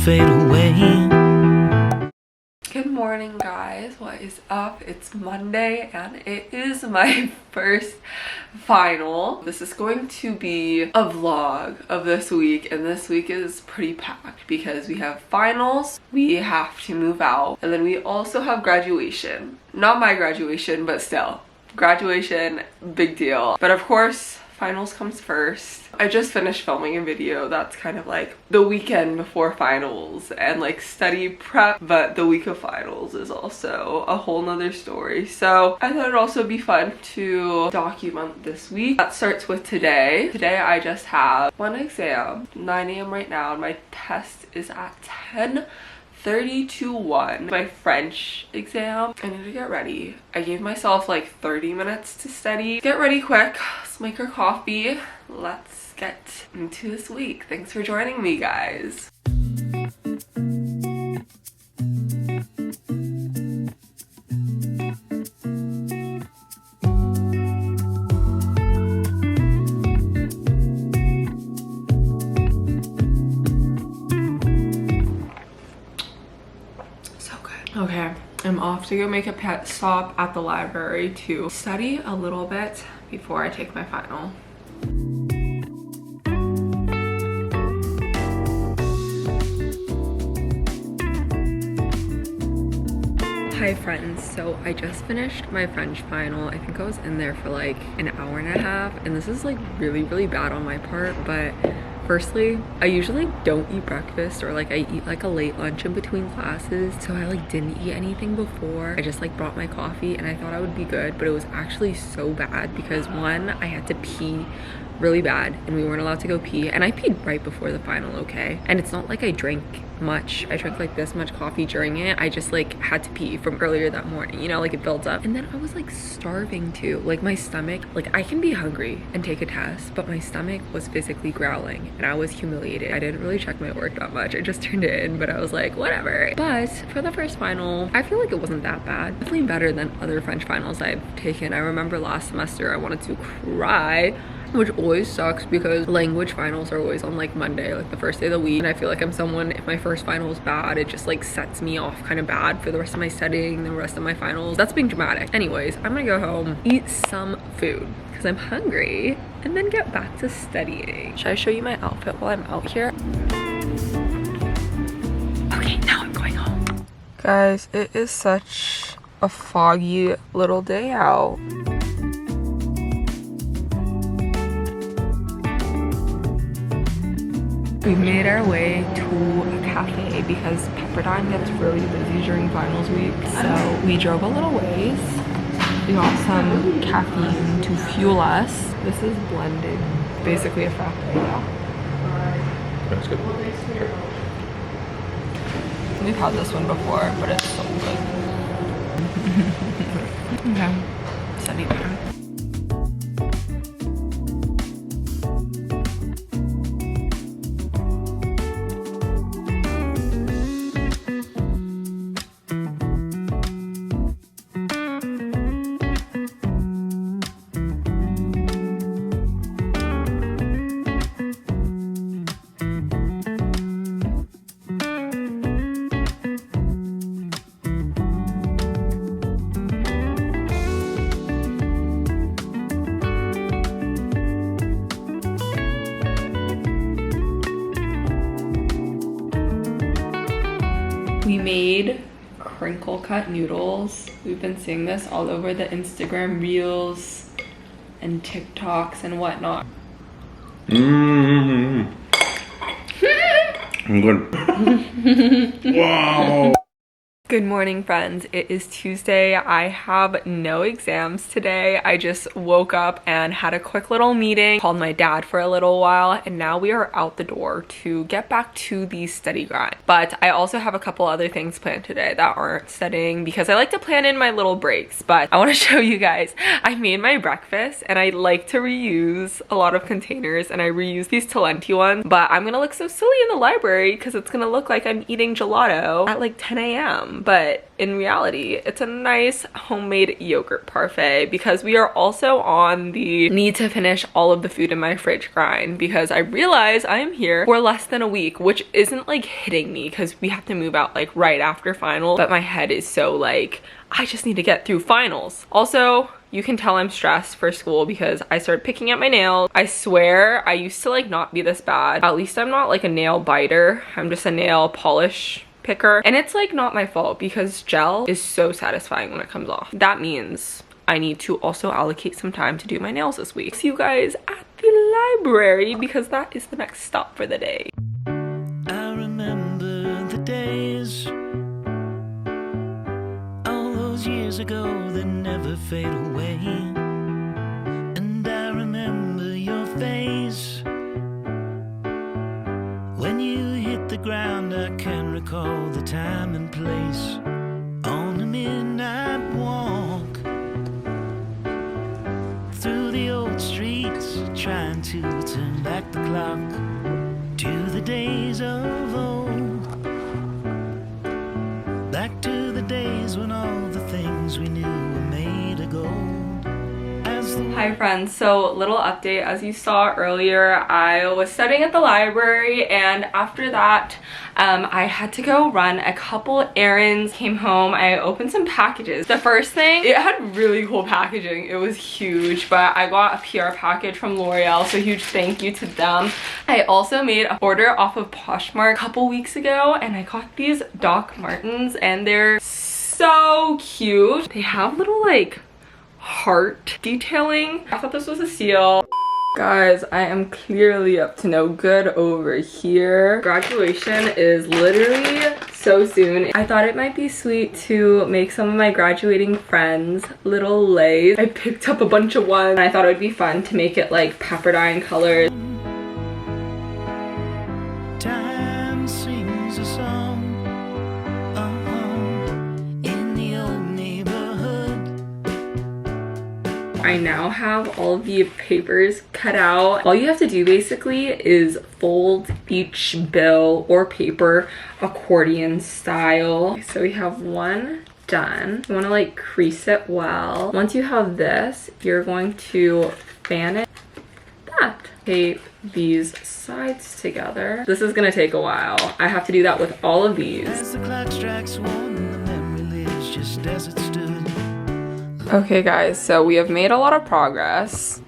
fade away. Good morning, guys. What is up? It's Monday and it is my first final. This is going to be a vlog of this week, and this week is pretty packed because we have finals, we have to move out, and then we also have graduation. Not my graduation, but still. Graduation, big deal. But of course, finals comes first. I just finished filming a video that's kind of like the weekend before finals and like study prep, but the week of finals is also a whole nother story. So I thought it'd also be fun to document this week. That starts with today. Today I just have one exam, 9 a.m. right now, and my test is at 10:30 to 1. My French exam. I need to get ready. I gave myself like 30 minutes to study. Get ready quick. Let's make our coffee. Let's get into this week. Thanks for joining me, guys. Okay, I'm off to go make a pit stop at the library to study a little bit before I take my final. Hi friends, so I just finished my French final. I think I was in there for like an hour and a half, and this is like really bad on my part, but firstly, I usually don't eat breakfast, or like I eat like a late lunch in between classes, so I like didn't eat anything before. I just like brought my coffee and I thought I would be good, but it was actually so bad because one, I had to pee really bad and we weren't allowed to go pee, and I peed right before the final, okay? And it's not like I drank much. I drank like this much coffee during it. I just like had to pee from earlier that morning, you know, like it builds up. And then I was like starving too. Like my stomach, like I can be hungry and take a test, but my stomach was physically growling and I was humiliated. I didn't really check my work that much. I just turned it in, but I was like, whatever. But for the first final, I feel like it wasn't that bad. Definitely better than other French finals I've taken. I remember last semester I wanted to cry, which always sucks because language finals are always on like Monday, like the first day of the week. And I feel like I'm someone, if my first final is bad, it just like sets me off kind of bad for the rest of my studying and the rest of my finals. That's being dramatic. Anyways, I'm gonna go home, eat some food because I'm hungry, and then get back to studying. Should I show you my outfit while I'm out here? Okay, now I'm going home. Guys, it is such a foggy little day out. We've made our way to a cafe because Pepperdine gets really busy during finals week. So we drove a little ways. We got some caffeine to fuel us. This is blended. Basically a frappe, yeah. That's good. Sure. We've had this one before, but it's so good. Okay, study time. We made crinkle cut noodles. We've been seeing this all over the Instagram reels and TikToks and whatnot. I'm good. Wow. Good morning, friends. It is Tuesday. I have no exams today. I just woke up and had a quick little meeting, called my dad for a little while, and now we are out the door to get back to the study grind. But I also have a couple other things planned today that aren't studying because I like to plan in my little breaks. But I want to show you guys, I made my breakfast and I like to reuse a lot of containers, and I reuse these Talenti ones, but I'm gonna look so silly in the library because it's gonna look like I'm eating gelato at like 10 a.m. but in reality, it's a nice homemade yogurt parfait because we are also on the need to finish all of the food in my fridge grind because I realize I am here for less than a week, which isn't like hitting me because we have to move out like right after finals, but my head is so like, I just need to get through finals. Also, you can tell I'm stressed for school because I started picking at my nails. I swear I used to like not be this bad. At least I'm not like a nail biter. I'm just a nail polish picker. And it's like not my fault because gel is so satisfying when it comes off. That means I need to also allocate some time to do my nails this week. See you guys at the library because that is the next stop for the day. I remember the days years ago that never fade away, and I remember your face when you hit the ground. I can recall the time and place on a midnight walk through the old streets, trying to turn back the clock to the days of old. Back to the days when all the things we knew were made of gold. Hi friends, so little update. As you saw earlier, I was studying at the library, and after that I had to go run a couple errands. Came home, I opened some packages. The first thing, it had really cool packaging. It was huge, but I got a PR package from L'Oreal, so huge thank you to them. I also made an order off of Poshmark a couple weeks ago, and I got these Doc Martens, and they're so cute. They have little like heart detailing. I thought this was a steal. Guys, I am clearly up to no good over here. Graduation is literally so soon. I thought it might be sweet to make some of my graduating friends little lays. I picked up a bunch of ones and I thought it would be fun to make it like Pepperdine colors. Time sings a song in the old neighborhood. I now have all of the papers cut out. All you have to do basically is fold each bill or paper accordion style. So we have one done. You want to like crease it well. Once you have this, you're going to fan it. That. Tape these sides together. This is gonna take a while. I have to do that with all of these. As the clock strikes one, the memory lives just as it stood. Okay guys, so we have made a lot of progress.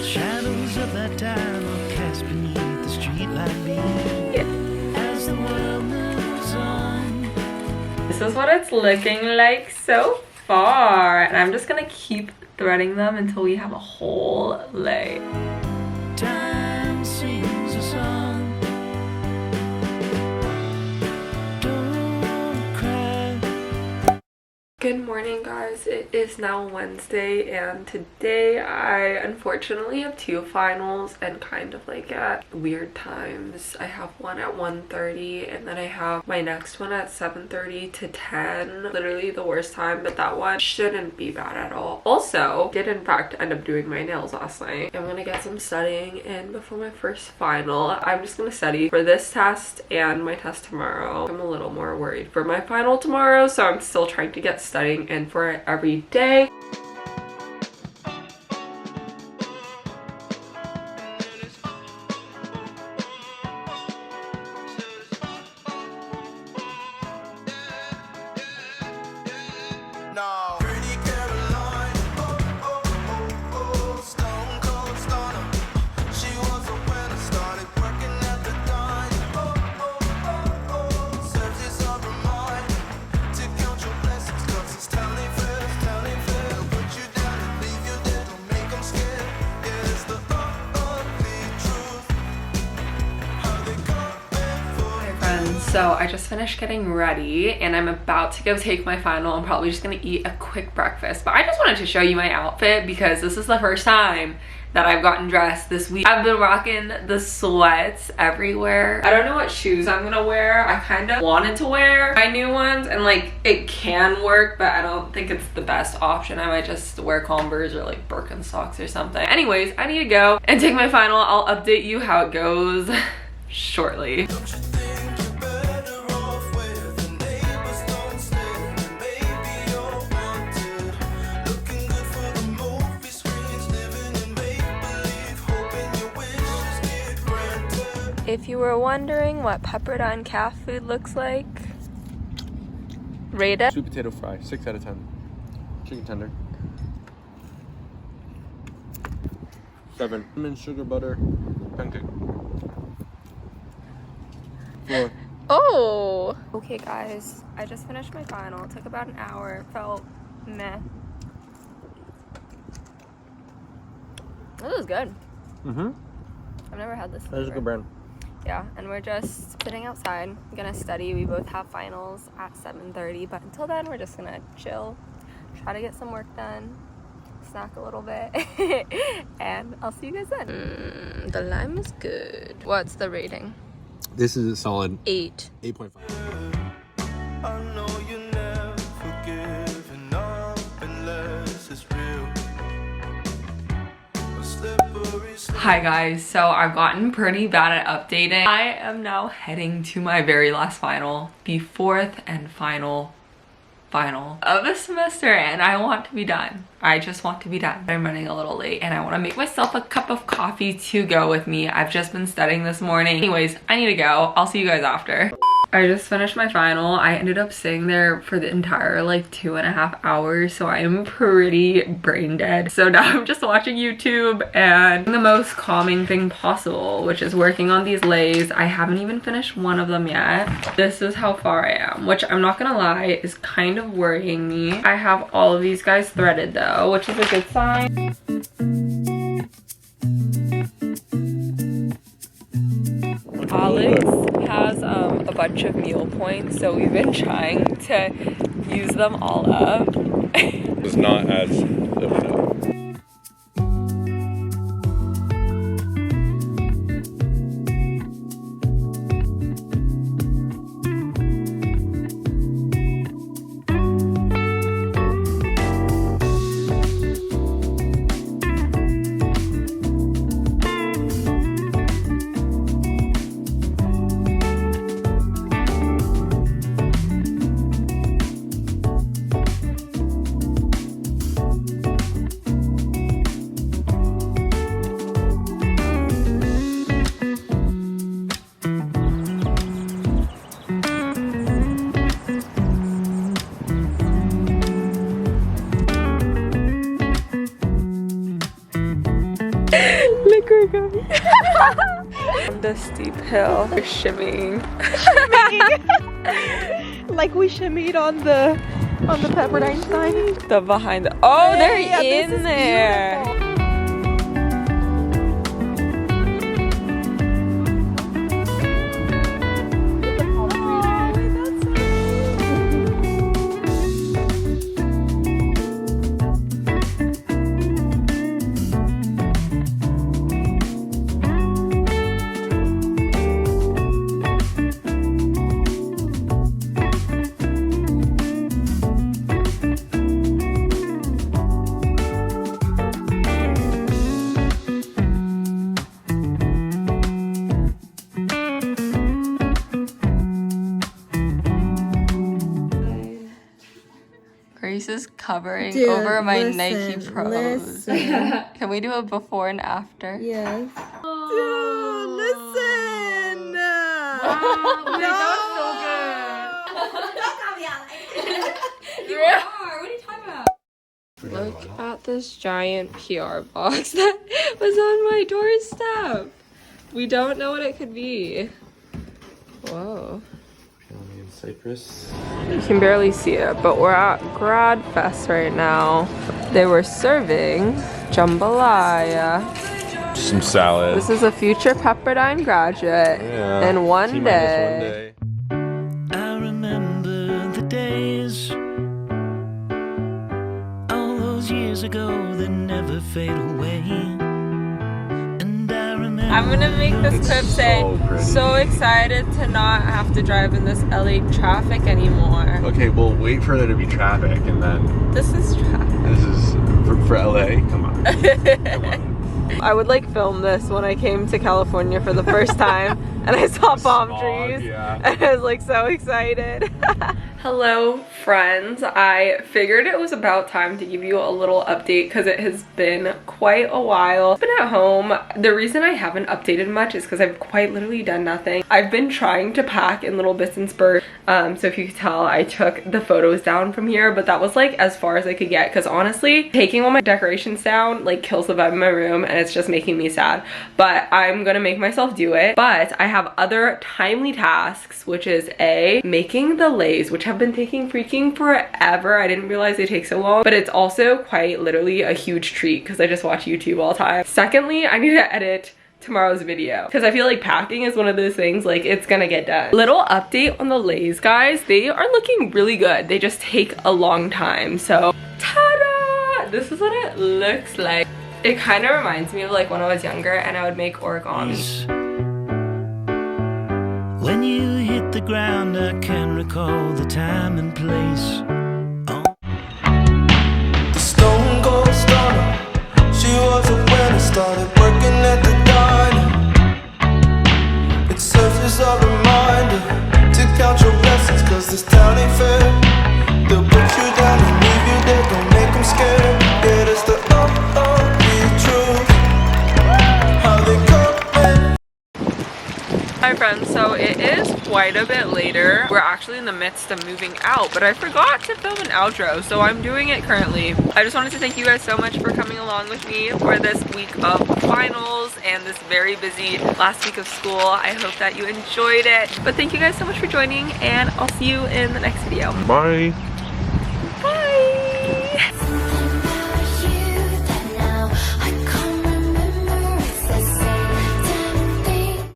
Shadows of that time are cast beneath the streetlight beam. As the world moves on. This is what it's looking like so far. And I'm just gonna keep threading them until we have a whole lay. Time sings a song. Don't cry. Good morning guys, it is now Wednesday and today I unfortunately have two finals and kind of like at weird times. I have one at 1:30 and then I have my next one at 7:30 to 10. Literally the worst time, but that one shouldn't be bad at all. Also, did in fact end up doing my nails last night. I'm gonna get some studying in before my first final. I'm just gonna study for this test and my test tomorrow. I'm a little more worried for my final tomorrow, so I'm still trying to get studying in for it every day. So I just finished getting ready and I'm about to go take my final. I'm probably just gonna eat a quick breakfast, but I just wanted to show you my outfit because this is the first time that I've gotten dressed this week. I've been rocking the sweats everywhere. I don't know what shoes I'm gonna wear. I kind of wanted to wear my new ones and like it can work, but I don't think it's the best option. I might just wear Converse or like Birkenstocks or something. Anyways, I need to go and take my final. I'll update you how it goes shortly. If you were wondering what Pepperdine calf food looks like, rate it. Sweet potato fry, 6 out of 10. Chicken tender. 7. Cinnamon sugar butter pancake. 4. Oh! Okay guys, I just finished my final. It took about an hour. It felt meh. This is good. I've never had this before. That is a good brand. Yeah, and we're just sitting outside. I'm gonna study. We both have finals at 7:30, but until then, we're just gonna chill, try to get some work done, snack a little bit, and I'll see you guys then. The lime is good. What's the rating? This is a solid 8. 8.5. I know you never giving up unless it's real. A slippery slope. Hi guys, so I've gotten pretty bad at updating. I am now heading to my very last final, the 4th and final of the semester, and I want to be done. I just want to be done. I'm running a little late and I want to make myself a cup of coffee to go with me. I've just been studying this morning. Anyways, I need to go. I'll see you guys after. I just finished my final. I ended up sitting there for the entire like 2.5 hours, so I am pretty brain dead. So now I'm just watching YouTube and the most calming thing possible, which is working on these lays. I haven't even finished one of them yet. This is how far I am, which I'm not gonna lie is kind of worrying me. I have all of these guys threaded though, which is a good sign. Alex has a bunch of meal points, so we've been trying to use them all up. It's not as lived up. On the steep hill, we're shimmying. Like we shimmied on the Pepperdine sign. The behind the oh, they're Yeah, this in is there. beautiful. Grace is covering Dude, over my listen, Nike Pros. listen. Can we do a before and after? Yes. Dude, listen. Wow, No. that was so good. You are. What are you talking about? Look at this giant PR box that was on my doorstep. We don't know what it could be. Whoa. Melanie in Cyprus. You can barely see it, but we're at Grad Fest right now. They were serving jambalaya. Some salad. This is a future Pepperdine graduate. Yeah. And one T-minus day. I remember the days, all those years ago that never fade away. And I remember I'm gonna make this It's clip so say, pretty. so excited to not have to drive in this LA traffic anymore. Okay, well, wait for there to be traffic, and then This is traffic. this is for LA. Come on. Come on. I would like film this when I came to California for the first time and I saw palm Smog, trees yeah. and I was like so excited. Hello friends, I figured it was about time to give you a little update because it has been quite a while. I've been at home. The reason I haven't updated much is because I've quite literally done nothing. I've been trying to pack in little bits and spurts, so if you could tell I took the photos down from here, but that was like as far as I could get because honestly taking all my decorations down like kills the vibe in my room and it's just making me sad, but I'm gonna make myself do it. But I have other timely tasks, which is making the lays, which have been taking freaking forever. I didn't realize they take so long, but it's also quite literally a huge treat because I just watch YouTube all the time. Secondly, I need to edit tomorrow's video because I feel like packing is one of those things like it's gonna get done. Little update on the lays, guys. They are looking really good. They just take a long time. So ta-da! This is what it looks like. It kind of reminds me of like when I was younger and I would make origami. When you hit the ground, I can recall the time and place. The stone cold stunner, she was a winner, started working at the diner. It serves as a reminder to count your blessings, cause this town ain't fair. They'll put you down and leave you there, don't make them scared. Yeah, that's the truth, how they come. Hi friends, so it is quite a bit later. We're actually in the midst of moving out, but I forgot to film an outro, so I'm doing it currently. I just wanted to thank you guys so much for coming along with me for this week of finals and this very busy last week of school. I hope that you enjoyed it, but thank you guys so much for joining and I'll see you in the next video. Bye. Bye!